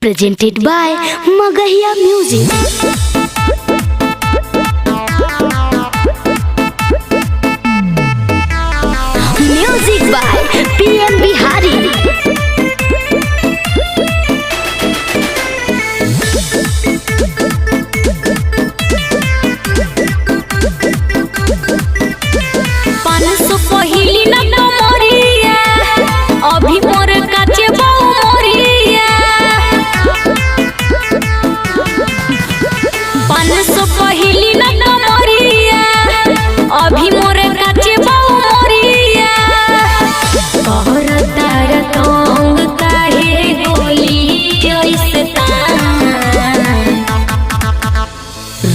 Presented by Magahiya Music. Music by PM Bihari. अभी मोर काचे बाऊ मोरिया कहर तार तंग काहे गोली ऐसे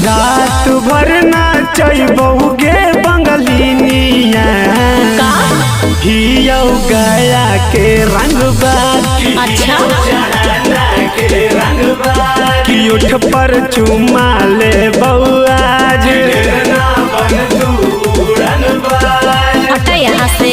रात भर नाचबहु गे बंगलिनिया हियौ गया के रंगबा अच्छा कि उठ पर चुमा ले बउआज हटा यहाँ से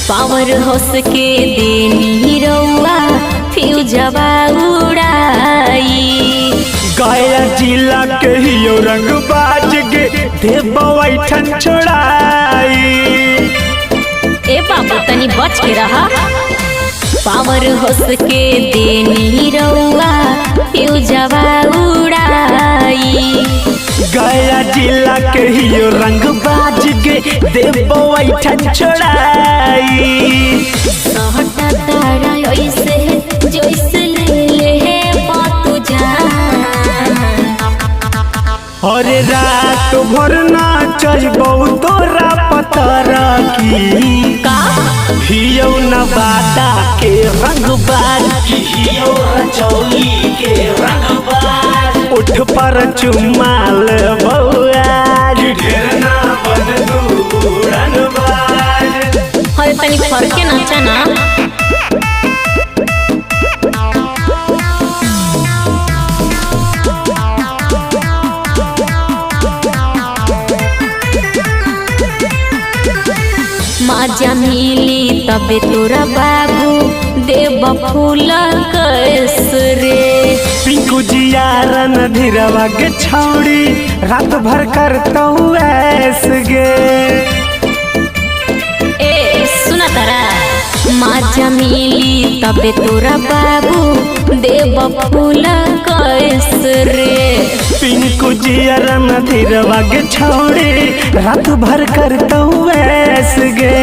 पावर हाउस के देनी रउआ फ्यूजवा उड़ाई गया जिला के हियो रंगबाज गे देवैठन छोड़ाई ए बाबू तनी बच के रहा पावर हाउस के देनी रउआ फ्यूजवा उड़ाई गया जिला के हियो रंगबाज गे देवैठन छोड़ाई सहटा तारा ऐसे जैसे ले बातू जान और रात भर नाचबहु तोरा पतर की का हियो नवादा के रंगबाज हियो रचौली के रंगबाज उठ पर चुमा ले बउआज ढेर ना बन दूरनबाज हर तनी फर्क के नाचा ना माजा मिली तबे तोरा बाबू देव फूल कसरे पिंकू जियारन धीरवा के छौड़ी रात भर करता हूँ ऐसे गे ए सुना तारा माजा मिली तबे तोरा बाबू देव फूल कसरे पिंकू जियारन धीरवा के छौड़ी रात भर करता हूँ ऐसे गे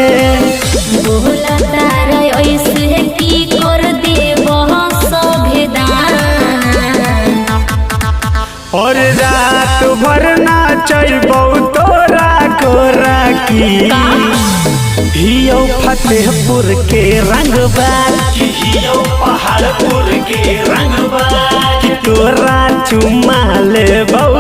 बोला तारा ऐसे की कर देव सभेदान और रात भर नाचबहु तोरा कोरा की हियो फतेहपुर के रंगबाज हियो पहाड़पुर के रंगबाज तोरा चुमा ले बउ